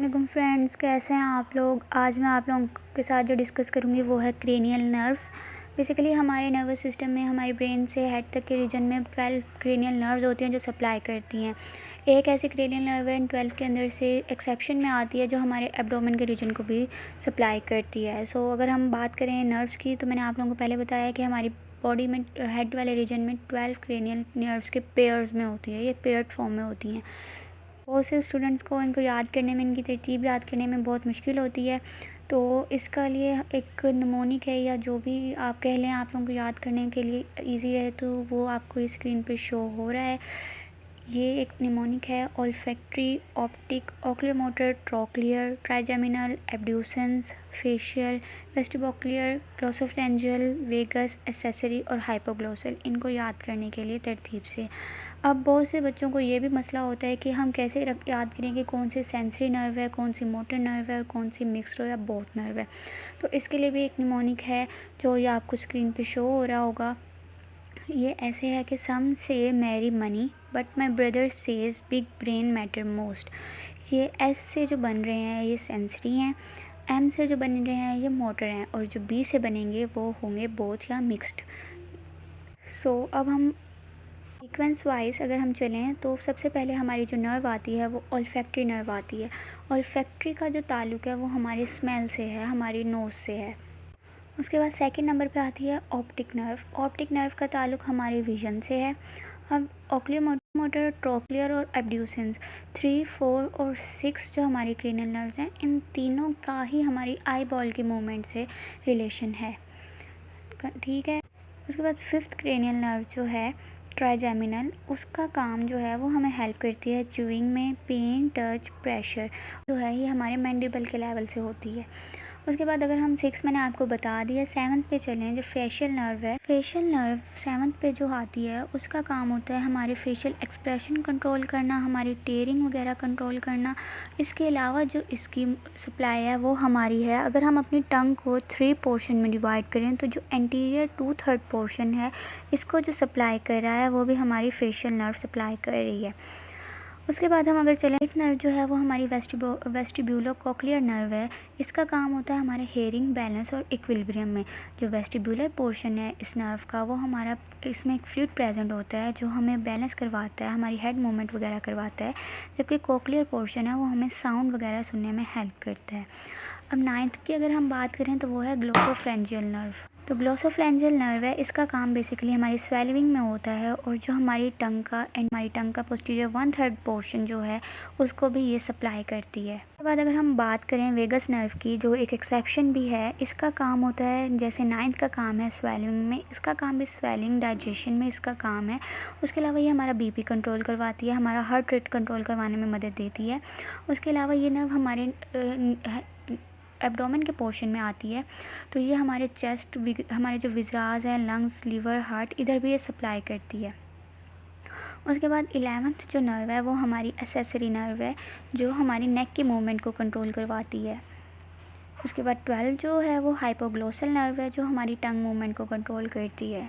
वालेकुम फ्रेंड्स, कैसे हैं आप लोग। आज मैं आप लोगों के साथ जो डिस्कस करूंगी वो है क्रेनियल नर्व्स। बेसिकली हमारे नर्वस सिस्टम में हमारे ब्रेन से हेड तक के रीजन में 12 क्रेनियल नर्व्स होती हैं जो सप्लाई करती हैं। एक ऐसी क्रेनियल नर्व है इन 12 के अंदर से एक्सेप्शन में आती है जो हमारे एब्डोमेन के रीजन को भी सप्लाई करती है। सो अगर हम बात करें नर्व्स की तो मैंने आप लोगों को पहले बताया कि हमारी बॉडी में हेड वाले रीजन में 12 क्रेनियल नर्व्स के पेयर्स में होती है, ये पेयर्ड फॉर्म में होती हैं। बहुत से स्टूडेंट्स को इनको याद करने में, इनकी तरतीब याद करने में बहुत मुश्किल होती है, तो इसका लिए एक निमोनिक है या जो भी आप कह लें आप लोगों को याद करने के लिए इजी है, तो वो आपको स्क्रीन पे शो हो रहा है। ये एक निमोनिक है olfactory, optic, oculomotor, trochlear, trigeminal, abducens, facial, vestibular, glossopharyngeal, vagus, accessory और हाइपोग्लोसल। इनको याद करने के लिए तरतीब से। अब बहुत से बच्चों को ये भी मसला होता है कि हम कैसे याद करें कि कौन सी सेंसरी नर्व है, कौन सी मोटर नर्व है और कौन सी मिक्स्ड या बोथ नर्व है। तो इसके लिए भी एक निमोनिक है जो ये आपको स्क्रीन पे शो हो रहा होगा। ये ऐसे है कि some say marry money but my brother says big brain matter most. ये एस से जो बन रहे हैं ये सेंसरी हैं, एम से जो बन रहे हैं ये मोटर हैं और जो बी से बनेंगे वो होंगे बोथ या मिक्स्ड। सो अब हम सीक्वेंस वाइज अगर हम चलें तो सबसे पहले हमारी जो नर्व आती है वो ओल्फैक्टरी नर्व आती है। ओल्फैक्टरी का जो ताल्लुक है वो हमारे स्मेल से है, हमारी नोज़ से है। उसके बाद सेकंड नंबर पे आती है ऑप्टिक नर्व। ऑप्टिक नर्व का ताल्लुक हमारे विजन से है। अब ऑक्यूलोमोटर, ट्रोक्लियर और एब्ड्यूसेंस 3, 4 और 6 जो हमारी क्रेनियल नर्व्स हैं, इन तीनों का ही हमारी आई बॉल के मूवमेंट से रिलेशन है। ठीक है। उसके बाद फिफ्थ क्रेनियल नर्व जो है ट्राइजेमिनल, उसका काम जो है वो हमें हेल्प करती है च्यूइंग में। पेन, टच, प्रेशर जो है ये हमारे मैंडिबल के लेवल से होती है। उसके बाद अगर हम 6 मैंने आपको बता दिया, 7th पे चलें जो फेशियल नर्व है। फेशियल नर्व 7th पे जो आती है उसका काम होता है हमारे फेशियल एक्सप्रेशन कंट्रोल करना, हमारी टेयरिंग वगैरह कंट्रोल करना। इसके अलावा जो इसकी सप्लाई है वो हमारी है, अगर हम अपनी टंग को 3 पोर्शन में डिवाइड करें तो जो एंटीरियर 2/3 पोर्शन है इसको जो सप्लाई कर रहा है वो भी हमारी फेशियल नर्व सप्लाई कर रही है। उसके बाद हम अगर चलें, नर्व जो है वो हमारी वेस्टिब्यूलो कॉक्लियर नर्व है। इसका काम होता है हमारे हेयरिंग, बैलेंस और इक्विलिब्रियम में। जो वेस्टिब्यूलर पोर्शन है इस नर्व का वो हमारा, इसमें एक फ्लूइड प्रेजेंट होता है जो हमें बैलेंस करवाता है, हमारी हेड मूवमेंट वगैरह करवाता है, जबकि कॉक्लियर पोर्शन है वो हमें साउंड वगैरह सुनने में हेल्प करता है। अब 9th की अगर हम बात करें तो वो है ग्लोसोफेरेंजियल नर्व। तो ग्लोसोफेरेंजियल नर्व है, इसका काम बेसिकली हमारी स्वेलिंग में होता है और जो हमारी टंग का पोस्टीरियर 1/3 पोर्शन जो है उसको भी ये सप्लाई करती है। उसके बाद अगर हम बात करें वेगस नर्व की, जो एक एक्सेप्शन भी है, इसका काम होता है जैसे 9th का काम है स्वेलिंग में, इसका काम भी स्वेलिंग डाइजेशन में इसका काम है। उसके अलावा ये हमारा बीपी कंट्रोल करवाती है, हमारा हार्ट रेट कंट्रोल करवाने में मदद देती है। उसके अलावा ये नर्व हमारे एब्डोमेन के पोर्शन में आती है, तो ये हमारे चेस्ट, हमारे जो विजराज हैं, लंग्स, लीवर, हार्ट, इधर भी ये सप्लाई करती है। उसके बाद 11th जो नर्व है वो हमारी एक्सेसरी नर्व है जो हमारी नेक की मूवमेंट को कंट्रोल करवाती है। उसके बाद 12 जो है वो हाइपोग्लोसल नर्व है जो हमारी टंग मूवमेंट को कंट्रोल करती है।